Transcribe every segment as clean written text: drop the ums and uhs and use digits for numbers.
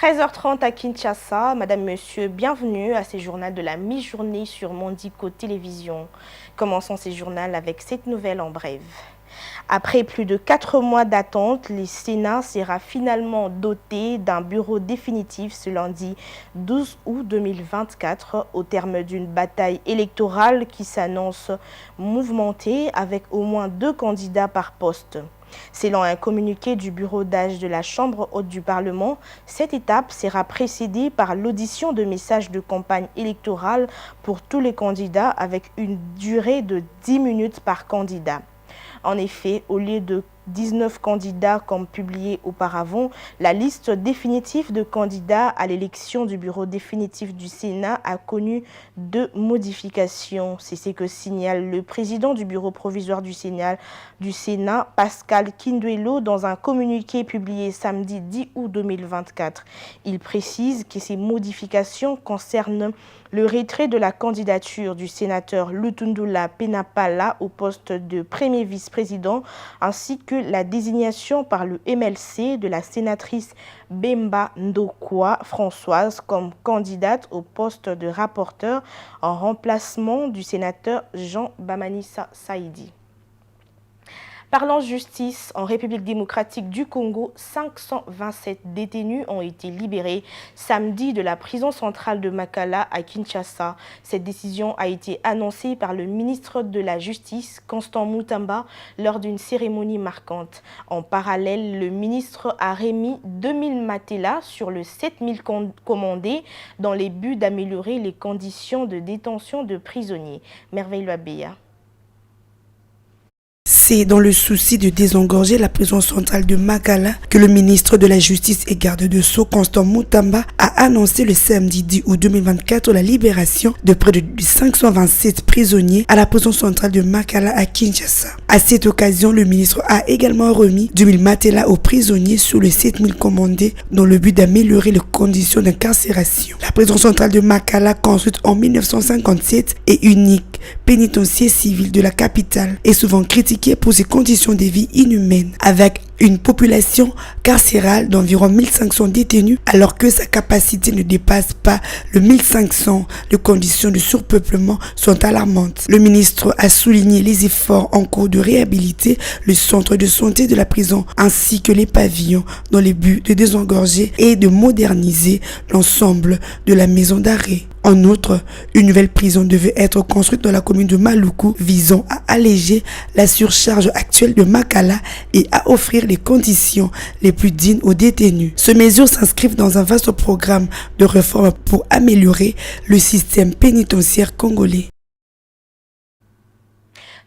13h30 à Kinshasa. Madame, Monsieur, bienvenue à ce journal de la mi-journée sur Mondico Télévision. Commençons ce journal avec cette nouvelle en bref. Après plus de 4 mois d'attente, le Sénat sera finalement doté d'un bureau définitif ce lundi 12 août 2024 au terme d'une bataille électorale qui s'annonce mouvementée avec au moins 2 candidats par poste. Selon un communiqué du bureau d'âge de la Chambre haute du Parlement, cette étape sera précédée par l'audition de messages de campagne électorale pour tous les candidats avec une durée de 10 minutes par candidat. En effet, au lieu de 19 candidats comme publié auparavant, la liste définitive de candidats à l'élection du bureau définitif du Sénat a connu 2 modifications. C'est ce que signale le président du bureau provisoire du Sénat, Pascal Kinduelo, dans un communiqué publié samedi 10 août 2024. Il précise que ces modifications concernent le retrait de la candidature du sénateur Lutundula Penapala au poste de premier vice-président ainsi que la désignation par le MLC de la sénatrice Bemba Ndokwa Françoise comme candidate au poste de rapporteur en remplacement du sénateur Jean Bamanissa Saïdi. Parlant justice, en République démocratique du Congo, 527 détenus ont été libérés samedi de la prison centrale de Makala à Kinshasa. Cette décision a été annoncée par le ministre de la Justice, Constant Mutamba, lors d'une cérémonie marquante. En parallèle, le ministre a remis 2000 matelas sur le 7000 commandés dans les buts d'améliorer les conditions de détention de prisonniers. Merveille Loabeya. C'est dans le souci de désengorger la prison centrale de Makala que le ministre de la Justice et garde de Sceaux, Constant Mutamba, a annoncé le samedi 10 août 2024 la libération de près de 527 prisonniers à la prison centrale de Makala à Kinshasa. À cette occasion, le ministre a également remis 2000 matelas aux prisonniers sur les 7000 commandés dans le but d'améliorer les conditions d'incarcération. La prison centrale de Makala, construite en 1957 et unique pénitencier civil de la capitale, est souvent critiquée pour ses conditions de vie inhumaines, avec une population carcérale d'environ 1500 détenus, alors que sa capacité ne dépasse pas le 1500. Les conditions de surpeuplement sont alarmantes. Le ministre a souligné les efforts en cours de réhabiliter le centre de santé de la prison ainsi que les pavillons dans le but de désengorger et de moderniser l'ensemble de la maison d'arrêt. En outre, une nouvelle prison devait être construite dans la commune de Maluku visant à alléger la surcharge actuelle de Makala et à offrir les conditions les plus dignes aux détenus. Ces mesures s'inscrivent dans un vaste programme de réforme pour améliorer le système pénitentiaire congolais.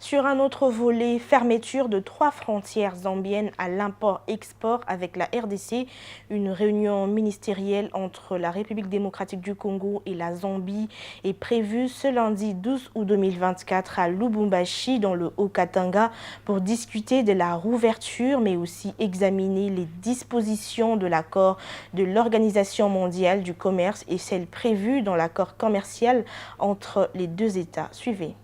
Sur un autre volet, fermeture de 3 frontières zambiennes à l'import-export avec la RDC. Une réunion ministérielle entre la République démocratique du Congo et la Zambie est prévue ce lundi 12 août 2024 à Lubumbashi dans le Haut-Katanga pour discuter de la rouverture mais aussi examiner les dispositions de l'accord de l'Organisation mondiale du commerce et celles prévues dans l'accord commercial entre les 2 États. Suivez.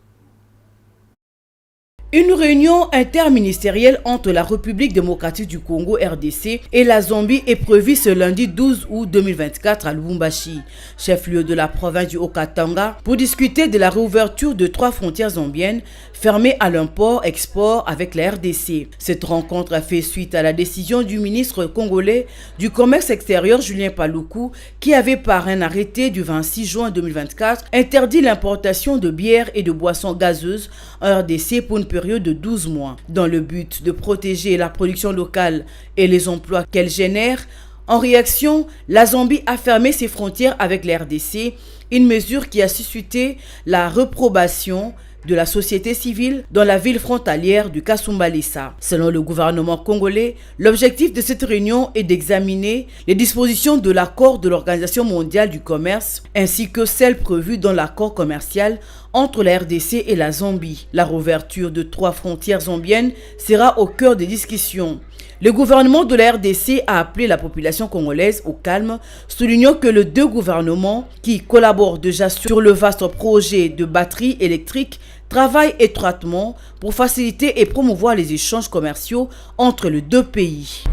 Une réunion interministérielle entre la République démocratique du Congo RDC et la Zambie est prévue ce lundi 12 août 2024 à Lubumbashi, chef-lieu de la province du Haut-Katanga, pour discuter de la réouverture de 3 frontières zambiennes fermées à l'import-export avec la RDC. Cette rencontre a fait suite à la décision du ministre congolais du commerce extérieur Julien Paluku qui avait par un arrêté du 26 juin 2024 interdit l'importation de bière et de boissons gazeuses en RDC pour une période de 12 mois, dans le but de protéger la production locale et les emplois qu'elle génère. En réaction, la Zambie a fermé ses frontières avec la RDC, une mesure qui a suscité la réprobation de la société civile dans la ville frontalière du Kasumbalesa. Selon le gouvernement congolais, l'objectif de cette réunion est d'examiner les dispositions de l'accord de l'Organisation mondiale du commerce ainsi que celles prévues dans l'accord commercial entre la RDC et la Zambie. La réouverture de 3 frontières zambiennes sera au cœur des discussions. Le gouvernement de la RDC a appelé la population congolaise au calme, soulignant que les 2 gouvernements qui collaborent déjà sur le vaste projet de batteries électriques travaillent étroitement pour faciliter et promouvoir les échanges commerciaux entre les 2 pays.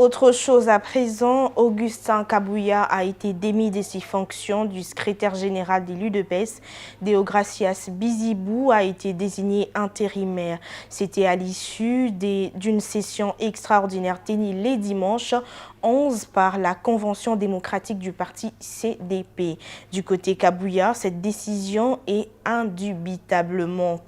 Autre chose à présent, Augustin Kabouya a été démis de ses fonctions du secrétaire général de l'UDPS. Deogracias Bizibou a été désigné intérimaire. C'était à l'issue d'une session extraordinaire tenue les dimanches 11 par la Convention démocratique du parti CDP. Du côté Kabouya, cette décision est indubitablement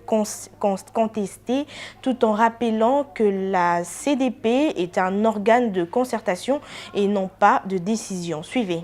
contestée, tout en rappelant que la CDP est un organe de concertation et non pas de décision. Suivez.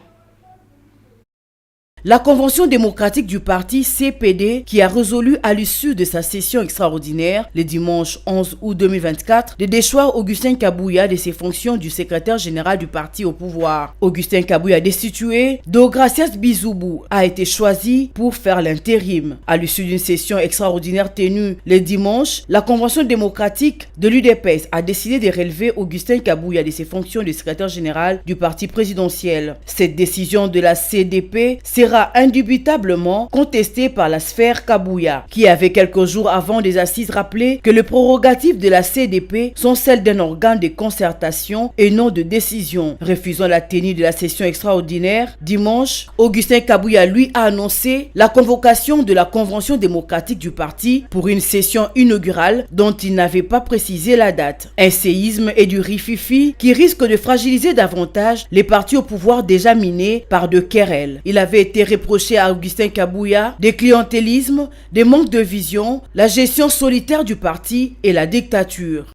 La Convention démocratique du parti CPD, qui a résolu à l'issue de sa session extraordinaire, le dimanche 11 août 2024, de déchoir Augustin Kabouya de ses fonctions du secrétaire général du parti au pouvoir. Augustin Kabouya destitué, Deogracias Bizibou a été choisi pour faire l'intérim. À l'issue d'une session extraordinaire tenue le dimanche, la Convention démocratique de l'UDPS a décidé de relever Augustin Kabouya de ses fonctions de secrétaire général du parti présidentiel. Cette décision de la CDP sera indubitablement contesté par la sphère Kabouya, qui avait quelques jours avant des assises rappelé que les prérogatives de la CDP sont celles d'un organe de concertation et non de décision. Refusant la tenue de la session extraordinaire, dimanche, Augustin Kabouya lui a annoncé la convocation de la Convention démocratique du parti pour une session inaugurale dont il n'avait pas précisé la date. Un séisme et du rififi qui risque de fragiliser davantage les partis au pouvoir déjà minés par de querelles. Il avait été reproché à Augustin Kabouya des clientélismes, des manques de vision, la gestion solitaire du parti et la dictature.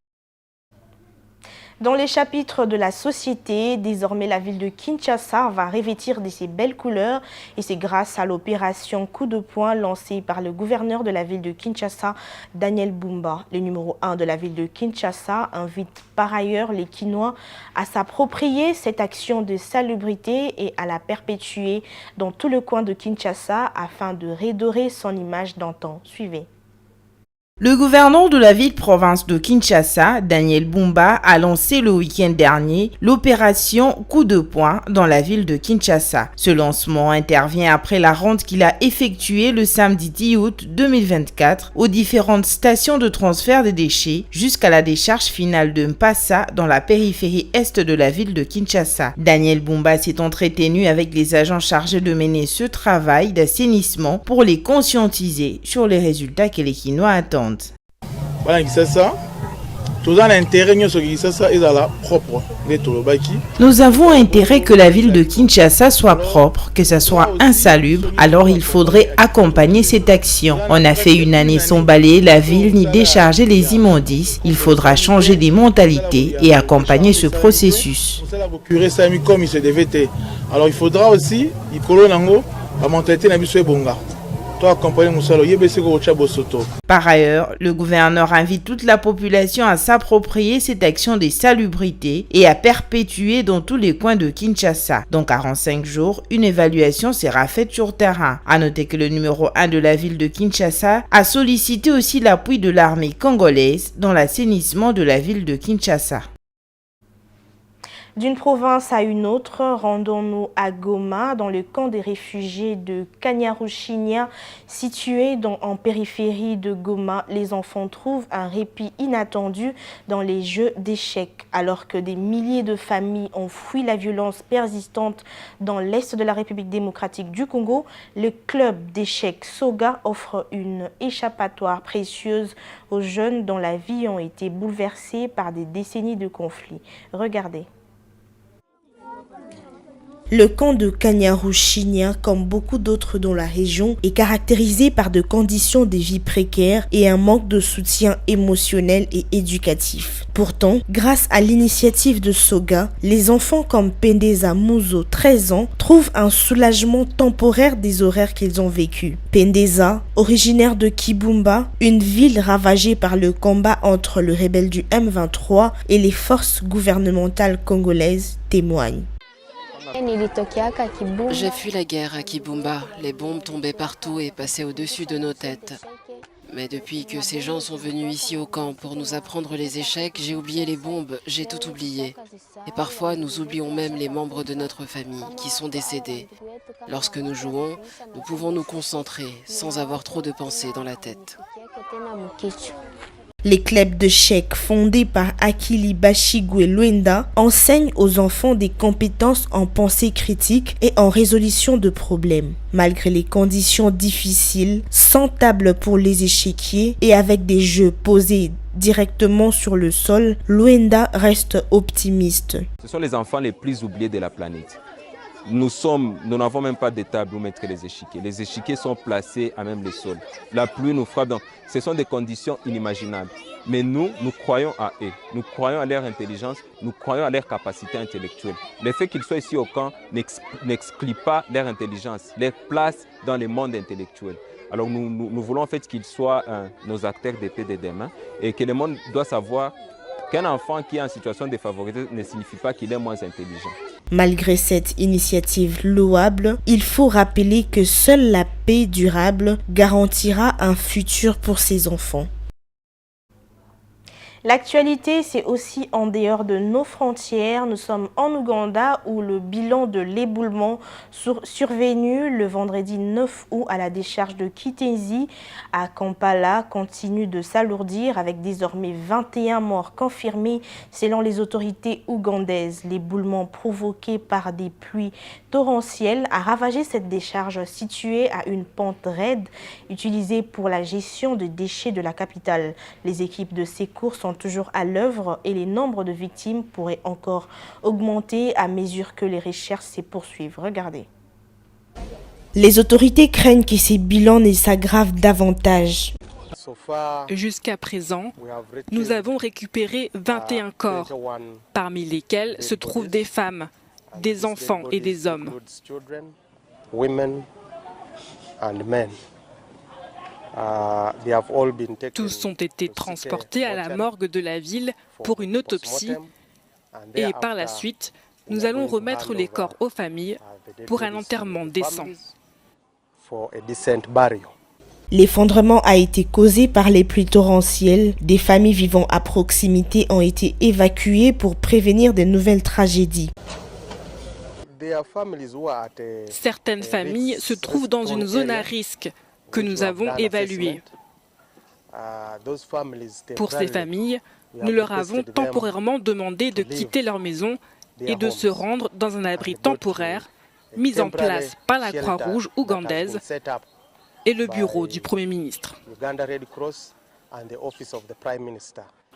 Dans les chapitres de la société, désormais la ville de Kinshasa va revêtir de ses belles couleurs et c'est grâce à l'opération Coup de poing lancée par le gouverneur de la ville de Kinshasa, Daniel Bumba. Le numéro 1 de la ville de Kinshasa invite par ailleurs les Kinois à s'approprier cette action de salubrité et à la perpétuer dans tout le coin de Kinshasa afin de redorer son image d'antan. Suivez. Le gouverneur de la ville-province de Kinshasa, Daniel Bumba, a lancé le week-end dernier l'opération Coup de poing dans la ville de Kinshasa. Ce lancement intervient après la ronde qu'il a effectuée le samedi 10 août 2024 aux différentes stations de transfert des déchets jusqu'à la décharge finale de Mpassa dans la périphérie est de la ville de Kinshasa. Daniel Bumba s'est entretenu avec les agents chargés de mener ce travail d'assainissement pour les conscientiser sur les résultats que les Kinois attendent. Nous avons intérêt que la ville de Kinshasa soit propre, que ça soit insalubre, alors il faudrait accompagner cette action. On a fait une année sans balayer la ville ni décharger les immondices, il faudra changer des mentalités et accompagner ce processus. Alors il faudra aussi, la mentalité n'a pas. Par ailleurs, le gouverneur invite toute la population à s'approprier cette action de salubrité et à perpétuer dans tous les coins de Kinshasa. Dans 45 jours, une évaluation sera faite sur terrain. À noter que le numéro 1 de la ville de Kinshasa a sollicité aussi l'appui de l'armée congolaise dans l'assainissement de la ville de Kinshasa. D'une province à une autre, rendons-nous à Goma, dans le camp des réfugiés de Kanyaruchinya, situé en périphérie de Goma. Les enfants trouvent un répit inattendu dans les jeux d'échecs. Alors que des milliers de familles ont fui la violence persistante dans l'est de la République démocratique du Congo, le club d'échecs Soga offre une échappatoire précieuse aux jeunes dont la vie ont été bouleversées par des décennies de conflits. Regardez. Le camp de Kanyaruchinya, comme beaucoup d'autres dans la région, est caractérisé par de conditions de vie précaires et un manque de soutien émotionnel et éducatif. Pourtant, grâce à l'initiative de Soga, les enfants comme Pendeza Muzo, 13 ans, trouvent un soulagement temporaire des horaires qu'ils ont vécus. Pendeza, originaire de Kibumba, une ville ravagée par le combat entre le rebelle du M23 et les forces gouvernementales congolaises, témoigne. J'ai fui la guerre à Kibumba. Les bombes tombaient partout et passaient au-dessus de nos têtes. Mais depuis que ces gens sont venus ici au camp pour nous apprendre les échecs, j'ai oublié les bombes, j'ai tout oublié. Et parfois, nous oublions même les membres de notre famille qui sont décédés. Lorsque nous jouons, nous pouvons nous concentrer sans avoir trop de pensées dans la tête. Les clubs de chèques fondés par Akili Bashigwe Luenda enseignent aux enfants des compétences en pensée critique et en résolution de problèmes. Malgré les conditions difficiles, sans table pour les échiquiers et avec des jeux posés directement sur le sol, Luenda reste optimiste. Ce sont les enfants les plus oubliés de la planète. Nous n'avons même pas de table où mettre les échiquiers. Les échiquiers sont placés à même le sol. La pluie nous frappe. Donc, ce sont des conditions inimaginables. Mais nous croyons à eux. Nous croyons à leur intelligence. Nous croyons à leur capacité intellectuelle. Le fait qu'ils soient ici au camp n'exclut pas leur intelligence, leur place dans le monde intellectuel. Alors nous voulons en fait qu'ils soient nos acteurs de paix de demain et que le monde doit savoir qu'un enfant qui est en situation défavorisée ne signifie pas qu'il est moins intelligent. Malgré cette initiative louable, il faut rappeler que seule la paix durable garantira un futur pour ces enfants. L'actualité, c'est aussi en dehors de nos frontières. Nous sommes en Ouganda où le bilan de l'éboulement survenu le vendredi 9 août à la décharge de Kitenzi à Kampala continue de s'alourdir avec désormais 21 morts confirmés selon les autorités ougandaises. L'éboulement provoqué par des pluies torrentielles a ravagé cette décharge située à une pente raide utilisée pour la gestion de déchets de la capitale. Les équipes de secours sont toujours à l'œuvre et les nombres de victimes pourraient encore augmenter à mesure que les recherches se poursuivent. Regardez. Les autorités craignent que ces bilans ne s'aggravent davantage. Jusqu'à présent, nous avons récupéré 21 corps, parmi lesquels se trouvent des femmes, des enfants et des hommes. Tous ont été transportés à la morgue de la ville pour une autopsie et par la suite, nous allons remettre les corps aux familles pour un enterrement décent. L'effondrement a été causé par les pluies torrentielles. Des familles vivant à proximité ont été évacuées pour prévenir de nouvelles tragédies. Certaines familles se trouvent dans une zone à risque que nous avons évaluée. Pour ces familles, nous leur avons temporairement demandé de quitter leur maison et de se rendre dans un abri temporaire mis en place par la Croix-Rouge ougandaise et le bureau du Premier ministre.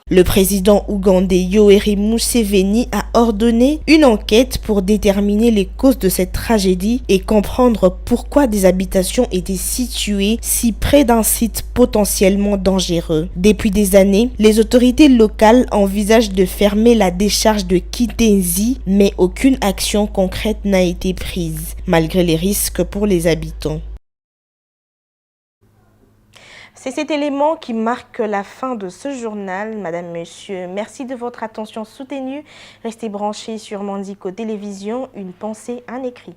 Le président ougandais Yoweri Museveni a ordonné une enquête pour déterminer les causes de cette tragédie et comprendre pourquoi des habitations étaient situées si près d'un site potentiellement dangereux. Depuis des années, les autorités locales envisagent de fermer la décharge de Kitenzi, mais aucune action concrète n'a été prise, malgré les risques pour les habitants. C'est cet élément qui marque la fin de ce journal. Madame, Monsieur, merci de votre attention soutenue. Restez branchés sur Mandiko Télévision, une pensée, un écrit.